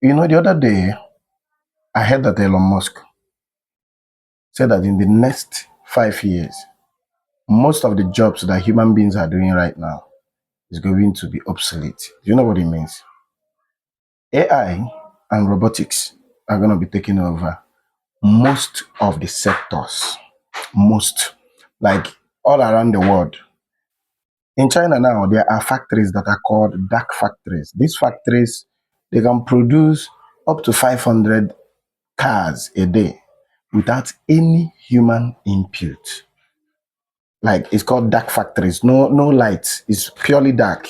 The other day, I heard that Elon Musk said that in the next 5 years, most of the jobs that human beings are doing right now is going to be obsolete. Do you know what it means? AI and robotics are going to be taking over most of the sectors, most, like all around the world. In China now, there are factories that are called dark factories. These factories, they can produce up to 500 cars a day without any human input. Like it's called dark factories. No lights. It's purely dark.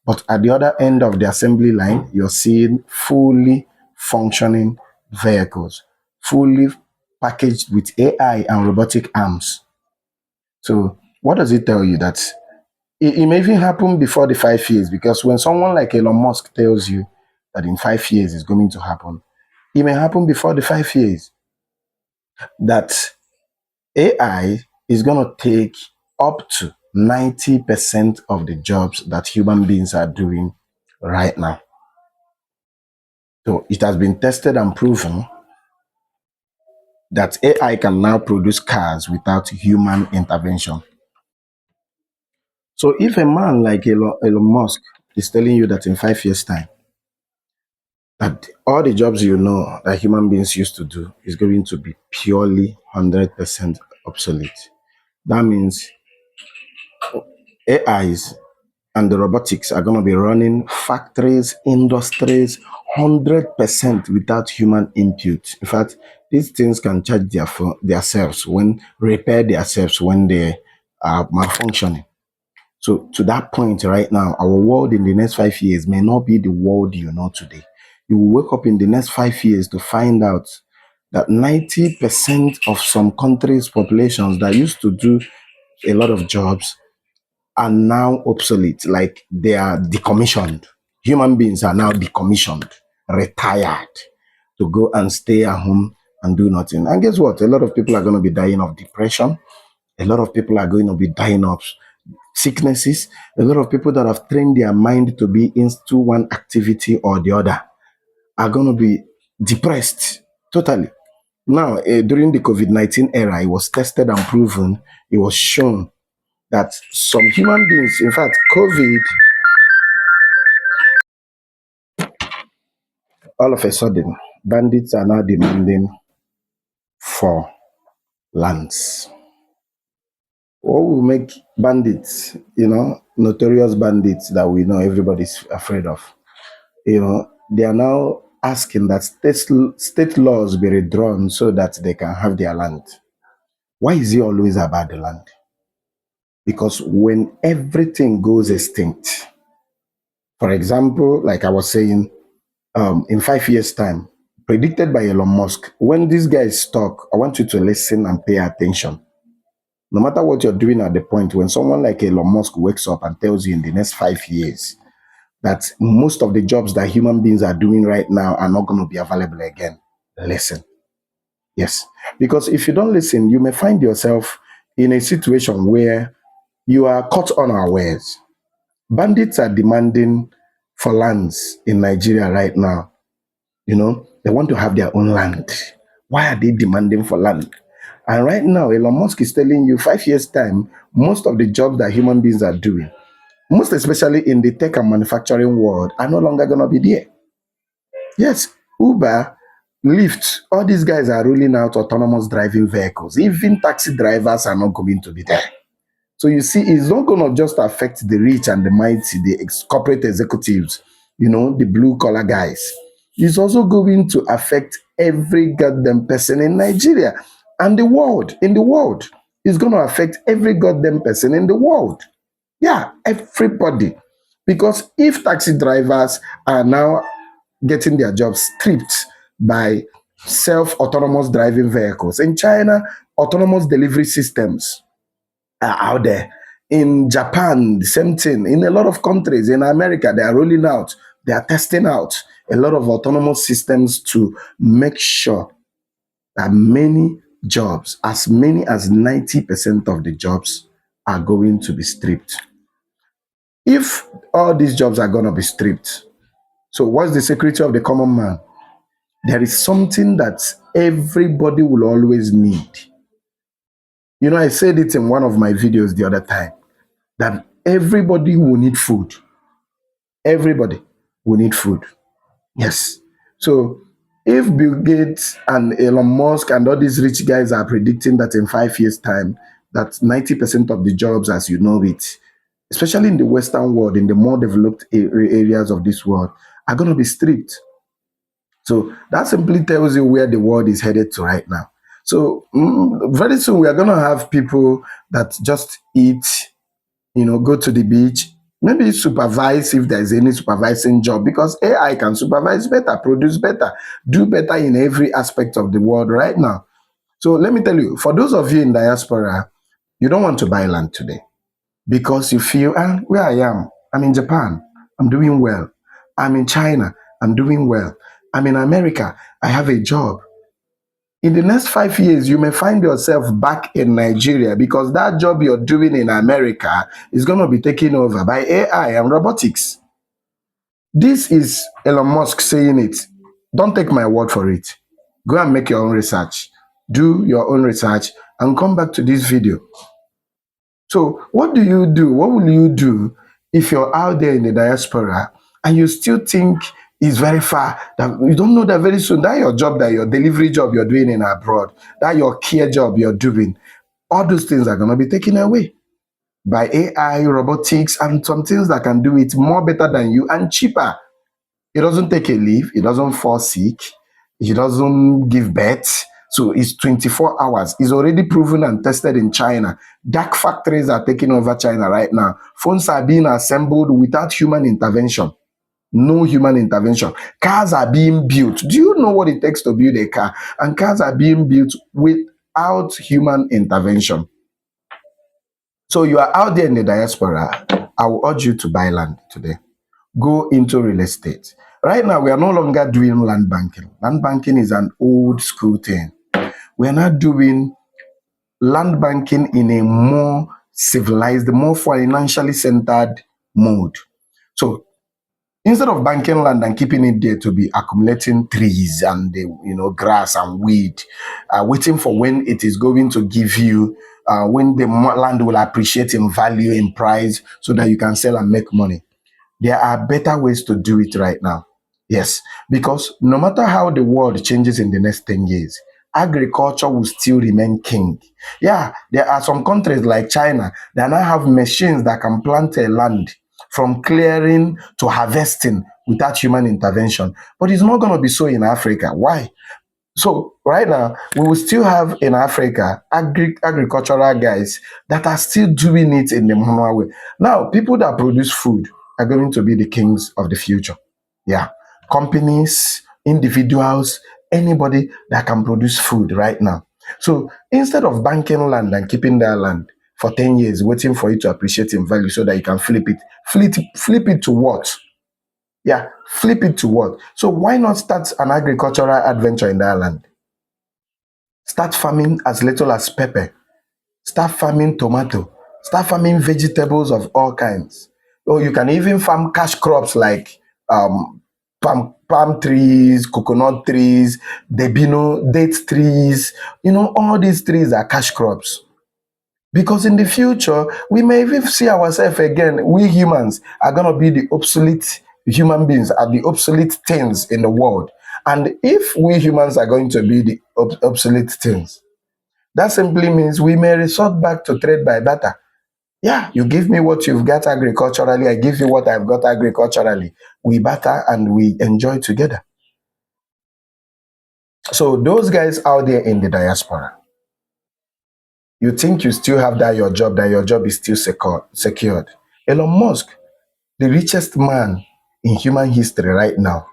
But at the other end of the assembly line, you're seeing fully functioning vehicles, fully packaged with AI and robotic arms. So what does it tell you? That it may even happen before the 5 years, because when someone like Elon Musk tells you that in 5 years it's going to happen, it may happen before the 5 years. That AI is going to take up to 90% of the jobs that human beings are doing right now. So it has been tested and proven that AI can now produce cars without human intervention. So if a man like Elon Musk is telling you that in 5 years' time, that all the jobs that human beings used to do is going to be purely 100% obsolete, that means AIs and the robotics are going to be running factories, industries, 100% without human input. In fact, these things can charge themselves when repair themselves when they are malfunctioning. So to that point right now, our world in the next 5 years may not be the world you know today. You will wake up in the next 5 years to find out that 90% of some countries' populations that used to do a lot of jobs are now obsolete, like they are decommissioned. Human beings are now decommissioned, retired to go and stay at home and do nothing. And guess what? A lot of people are going to be dying of depression. A lot of people are going to be dying of sicknesses. A lot of people that have trained their mind to be into one activity or the other are going to be depressed totally. Now, during the COVID-19 era, it was tested and proven, it was shown that some human beings, in fact, COVID, all of a sudden, bandits are now demanding for lands. What will make bandits, notorious bandits that we know everybody's afraid of, they are now asking that state laws be redrawn so that they can have their land. Why is it always about the land? Because when everything goes extinct, for example, like I was saying, in 5 years' time, predicted by Elon Musk, when these guys talk, I want you to listen and pay attention. No matter what you're doing at the point, when someone like Elon Musk wakes up and tells you in the next 5 years that most of the jobs that human beings are doing right now are not going to be available again, listen. Yes. Because if you don't listen, you may find yourself in a situation where you are caught unawares. Bandits are demanding for lands in Nigeria right now. They want to have their own land. Why are they demanding for land? And right now, Elon Musk is telling you 5 years' time, most of the jobs that human beings are doing, most especially in the tech and manufacturing world, are no longer going to be there. Yes, Uber, Lyft, all these guys are rolling out autonomous driving vehicles. Even taxi drivers are not going to be there. So you see, it's not going to just affect the rich and the mighty, the corporate executives, the blue collar guys. It's also going to affect every goddamn person in Nigeria and the world. In the world, it's going to affect every goddamn person in the world. Yeah, everybody. Because if taxi drivers are now getting their jobs stripped by self-autonomous driving vehicles, in China, autonomous delivery systems are out there. In Japan, the same thing. In a lot of countries, in America, they are rolling out, they are testing out a lot of autonomous systems to make sure that many jobs, as many as 90% of the jobs, are going to be stripped. If all these jobs are going to be stripped, so what's the security of the common man? There is something that everybody will always need. You know, I said it in one of my videos the other time that everybody will need food. Everybody will need food. Yes. So if Bill Gates and Elon Musk and all these rich guys are predicting that in 5 years' time, that 90% of the jobs as you know it, especially in the Western world, in the more developed areas of this world, are going to be stripped. So that simply tells you where the world is headed to right now. So very soon we are going to have people that just eat, go to the beach, maybe supervise if there's any supervising job, because AI can supervise better, produce better, do better in every aspect of the world right now. So let me tell you, for those of you in diaspora, you don't want to buy land today because you feel, where I am, I'm in Japan, I'm doing well. I'm in China, I'm doing well. I'm in America, I have a job. In the next 5 years, you may find yourself back in Nigeria because that job you're doing in America is going to be taken over by AI and robotics. This is Elon Musk saying it. Don't take my word for it. Go and make your own research. Do your own research and come back to this video. So what do you do? What will you do if you're out there in the diaspora and you still think it's very far, that you don't know that very soon that your job, that your delivery job you're doing in abroad, that your care job you're doing, all those things are going to be taken away by AI, robotics, and some things that can do it more better than you and cheaper. It doesn't take a leave. It doesn't fall sick. It doesn't give birth. So it's 24 hours. It's already proven and tested in China. Dark factories are taking over China right now. Phones are being assembled without human intervention. No human intervention. Cars are being built. Do you know what it takes to build a car? And cars are being built without human intervention. So you are out there in the diaspora. I will urge you to buy land today. Go into real estate. Right now, we are no longer doing land banking. Land banking is an old school thing. We are not doing land banking in a more civilized, more financially centered mode. So instead of banking land and keeping it there to be accumulating trees and grass and weed, waiting for when it is going to give you, when the land will appreciate in value, in price, so that you can sell and make money. There are better ways to do it right now. Yes, because no matter how the world changes in the next 10 years, agriculture will still remain king. Yeah, there are some countries like China that now have machines that can plant a land from clearing to harvesting without human intervention. But it's not going to be so in Africa. Why? So right now, we will still have in Africa agricultural guys that are still doing it in the manual way. Now, people that produce food are going to be the kings of the future. Yeah. Companies, individuals, anybody that can produce food right now. So instead of banking land and keeping that land for 10 years, waiting for it to appreciate in value so that you can flip it to what? Yeah, flip it to what? So why not start an agricultural adventure in that land? Start farming as little as pepper. Start farming tomato. Start farming vegetables of all kinds. Or you can even farm cash crops like palm trees, coconut trees, debino, date trees. All these trees are cash crops. Because in the future, we may even see ourselves again, we humans are going to be the obsolete human beings, are the obsolete things in the world. And if we humans are going to be the obsolete things, that simply means we may resort back to trade by barter. Yeah, you give me what you've got agriculturally, I give you what I've got agriculturally. We barter and we enjoy together. So those guys out there in the diaspora, you think you still have that your job is still secured. Elon Musk, the richest man in human history right now,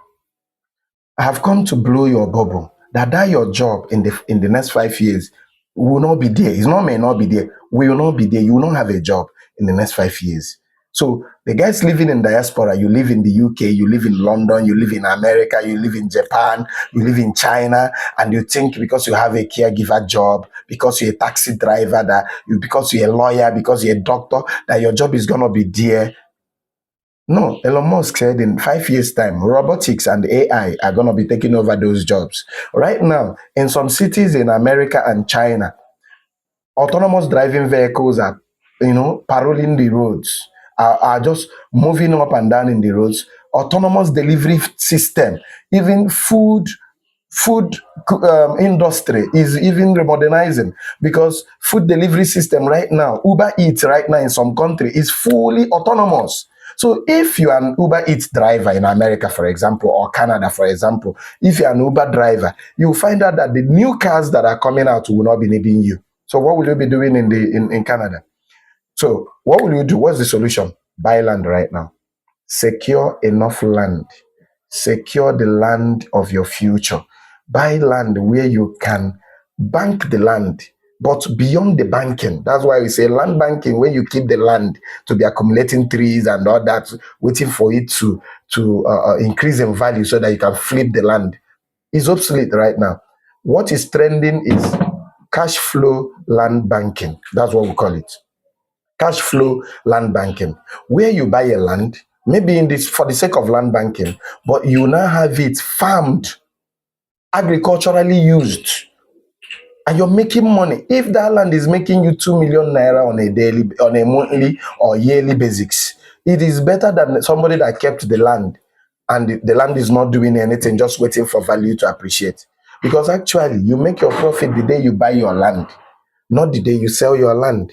I have come to blow your bubble that your job in the next 5 years will not be there. It's not may not be there, will not be there. You will not have a job in the next 5 years. So the guys living in diaspora, you live in the UK, you live in London, you live in America, you live in Japan, you live in China, and you think because you have a caregiver job, because you're a taxi driver, because you're a lawyer, because you're a doctor, that your job is gonna be there. No, Elon Musk said in 5 years' time, robotics and AI are going to be taking over those jobs. Right now, in some cities in America and China, autonomous driving vehicles are, paroling the roads, are just moving up and down in the roads. Autonomous delivery system, even food industry is even modernizing, because food delivery system right now, Uber Eats right now in some country is fully autonomous. So if you are an Uber Eats driver in America, for example, or Canada, for example, if you're an Uber driver, you'll find out that the new cars that are coming out will not be needing you. So what will you be doing in Canada? So what will you do? What's the solution? Buy land right now. Secure enough land. Secure the land of your future. Buy land where you can bank the land, but beyond the banking. That's why we say land banking, where you keep the land to be accumulating trees and all that, waiting for it to increase in value so that you can flip the land, is obsolete right now. What is trending is cash flow land banking. That's what we call it. Cash flow land banking, where you buy a land, maybe in this for the sake of land banking, but you now have it farmed, agriculturally used, and you're making money. If that land is making you 2 million naira on a daily, on a monthly or yearly basis, it is better than somebody that kept the land and the land is not doing anything, just waiting for value to appreciate. Because actually, you make your profit the day you buy your land, not the day you sell your land.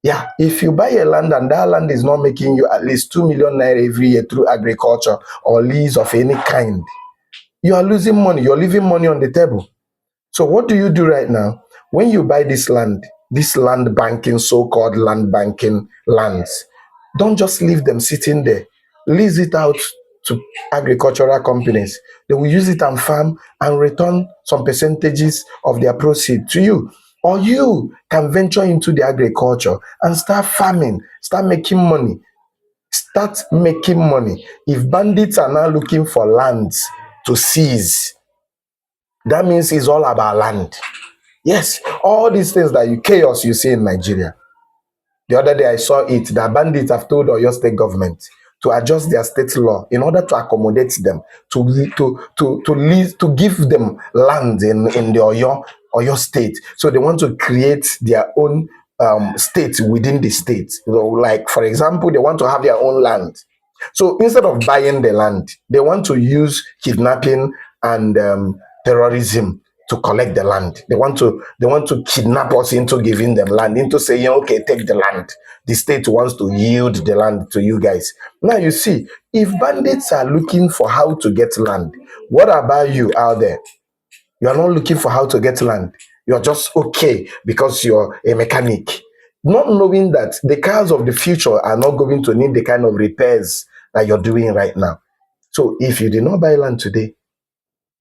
Yeah, if you buy a land and that land is not making you at least 2 million naira every year through agriculture or lease of any kind, you are losing money. You're leaving money on the table. So what do you do right now? When you buy this land banking, so-called land banking lands, don't just leave them sitting there. Lease it out to agricultural companies. They will use it and farm and return some percentages of their proceed to you. Or you can venture into the agriculture and start farming, start making money. Start making money. If bandits are now looking for lands to seize, that means it's all about land. Yes, all these things that chaos you see in Nigeria. The other day I saw it that bandits have told Oyo state government to adjust their state law in order to accommodate them, to give them land in the Oyo state. So they want to create their own state within the state. Like, for example, they want to have their own land. So instead of buying the land, they want to use kidnapping and terrorism to collect the land. They want to kidnap us into giving them land, into saying, okay, take the land. The state wants to yield the land to you guys. Now you see, if bandits are looking for how to get land, what about you out there? You are not looking for how to get land. You're just okay because you're a mechanic, not knowing that the cars of the future are not going to need the kind of repairs that you're doing right now. So if you did not buy land today,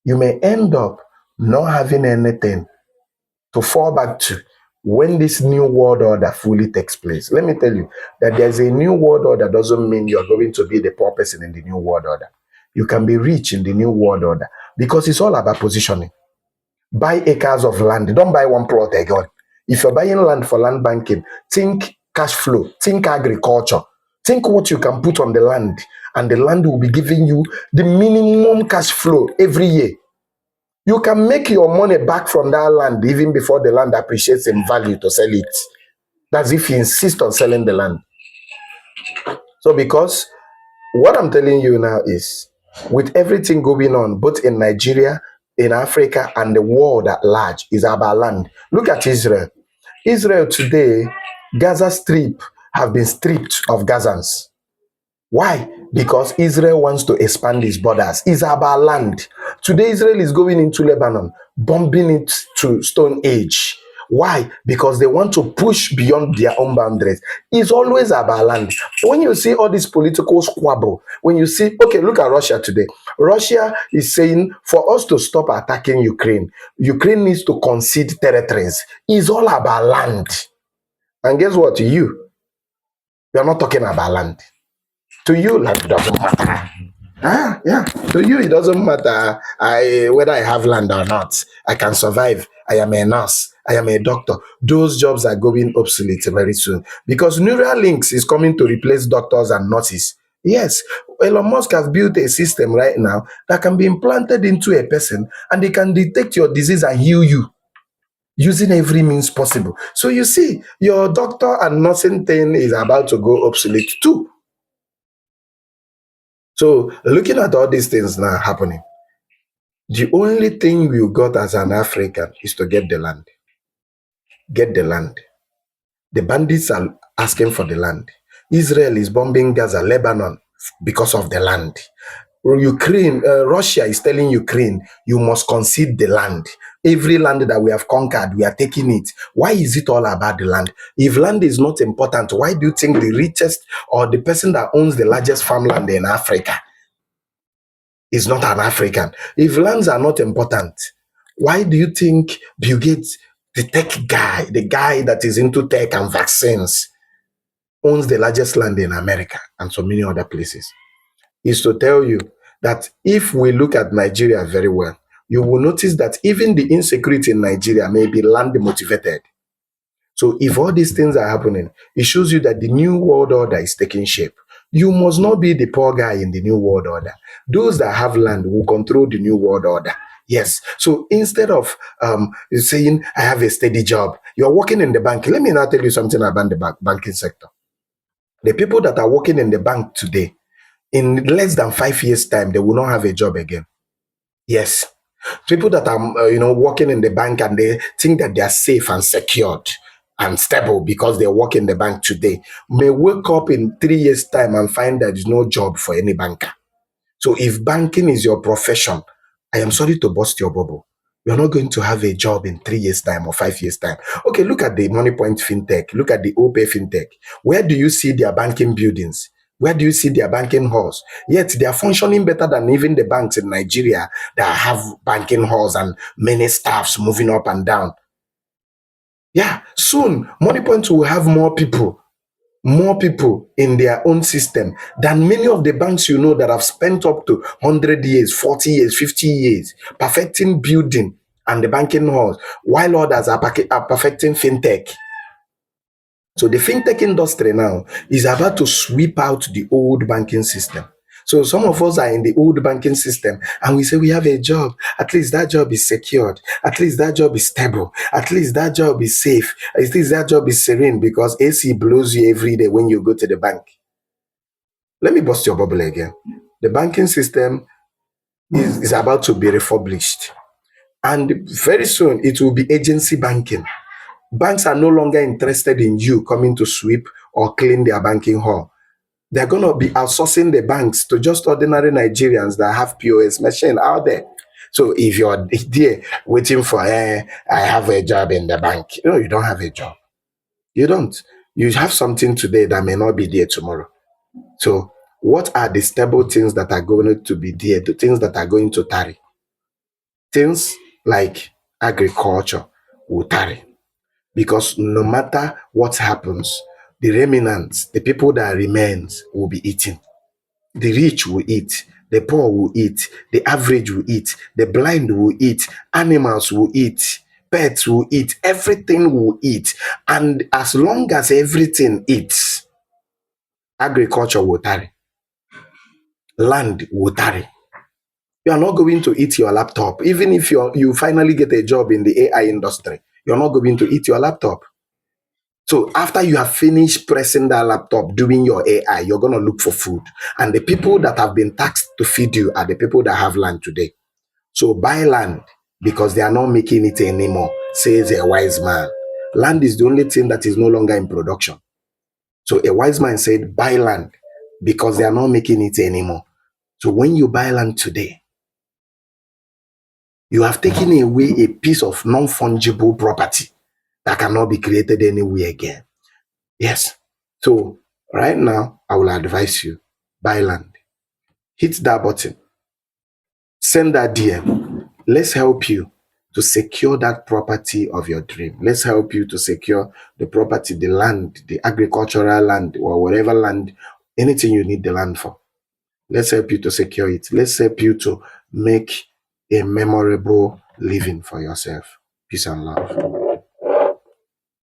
you may end up not having anything to fall back to when this new world order fully takes place. Let me tell you that there's a new world order doesn't mean you're going to be the poor person in the new world order. You can be rich in the new world order because it's all about positioning. Buy acres of land. Don't buy one plot again. If you're buying land for land banking, think cash flow, think agriculture, think what you can put on the land, and the land will be giving you the minimum cash flow every year. You can make your money back from that land even before the land appreciates in value to sell it. That's if you insist on selling the land. So because what I'm telling you now is, with everything going on, both in Nigeria, in Africa, and the world at large, is about land. Look at Israel. Israel today, Gaza Strip have been stripped of Gazans. Why? Because Israel wants to expand its borders. It's about land. Today, Israel is going into Lebanon, bombing it to Stone Age. Why? Because they want to push beyond their own boundaries. It's always about land. When you see all this political squabble, when you see, okay, look at Russia today. Russia is saying for us to stop attacking Ukraine, Ukraine needs to concede territories. It's all about land. And guess what? You're not talking about land. To you, land doesn't matter. Yeah. To you, it doesn't matter whether I have land or not. I can survive. I am a nurse. I am a doctor. Those jobs are going obsolete very soon because Neuralinks is coming to replace doctors and nurses Yes, Elon Musk has built a system right now that can be implanted into a person and they can detect your disease and heal you using every means possible. So you see, your doctor and nursing thing is about to go obsolete too. So looking at all these things now happening, the only thing we got as an African is to get the land. Get the land. The bandits are asking for the land. Israel is bombing Gaza, Lebanon because of the land. Ukraine, Russia is telling Ukraine, you must concede the land. Every land that we have conquered, we are taking it. Why is it all about the land? If land is not important, why do you think the richest or the person that owns the largest farmland in Africa is not an African? If lands are not important, why do you think Bill Gates, the tech guy, the guy that is into tech and vaccines, owns the largest land in America and so many other places? Is to tell you that if we look at Nigeria very well, you will notice that even the insecurity in Nigeria may be land motivated. So if all these things are happening, it shows you that the new world order is taking shape. You must not be the poor guy in the new world order. Those that have land will control the new world order. Yes. So instead of saying, I have a steady job, you're working in the bank. Let me now tell you something about the banking sector. The people that are working in the bank today, in less than 5 years' time, they will not have a job again. Yes. People that are, working in the bank and they think that they are safe and secured and stable because they work in the bank today may wake up in 3 years' time and find that there's no job for any banker. So if banking is your profession, I am sorry to burst your bubble. You're not going to have a job in 3 years' time or 5 years' time. Okay, look at the MoneyPoint FinTech. Look at the OPay FinTech. Where do you see their banking buildings? Where do you see their banking halls? Yet they are functioning better than even the banks in Nigeria that have banking halls and many staffs moving up and down. Yeah, soon MoneyPoint will have more people in their own system than many of the banks that have spent up to 100 years, 40 years, 50 years perfecting building and the banking halls, while others are perfecting fintech. So the fintech industry now is about to sweep out the old banking system. So some of us are in the old banking system and we say we have a job. At least that job is secured. At least that job is stable. At least that job is safe. At least that job is serene because AC blows you every day when you go to the bank. Let me bust your bubble again. The banking system is about to be refurbished. And very soon it will be agency banking. Banks are no longer interested in you coming to sweep or clean their banking hall. They're going to be outsourcing the banks to just ordinary Nigerians that have POS machine out there. So if you're there waiting for, I have a job in the bank. You don't have a job. You don't. You have something today that may not be there tomorrow. So what are the stable things that are going to be there, the things that are going to tarry? Things like agriculture will tarry. Because no matter what happens, the remnants, the people that remains will be eaten. The rich will eat, the poor will eat, the average will eat, the blind will eat, animals will eat, pets will eat, everything will eat. And as long as everything eats, agriculture will tarry. Land will tarry. You are not going to eat your laptop. Even if you finally get a job in the AI industry, you're not going to eat your laptop. So after you have finished pressing that laptop, doing your AI, you're going to look for food. And the people that have been taxed to feed you are the people that have land today. So buy land because they are not making it anymore, says a wise man. Land is the only thing that is no longer in production. So a wise man said, buy land because they are not making it anymore. So when you buy land today, you have taken away a piece of non-fungible property that cannot be created anywhere again. Yes. So right now, I will advise you, buy land. Hit that button. Send that DM. Let's help you to secure that property of your dream. Let's help you to secure the property, the land, the agricultural land, or whatever land, anything you need the land for. Let's help you to secure it. Let's help you to make a memorable living for yourself. Peace and love.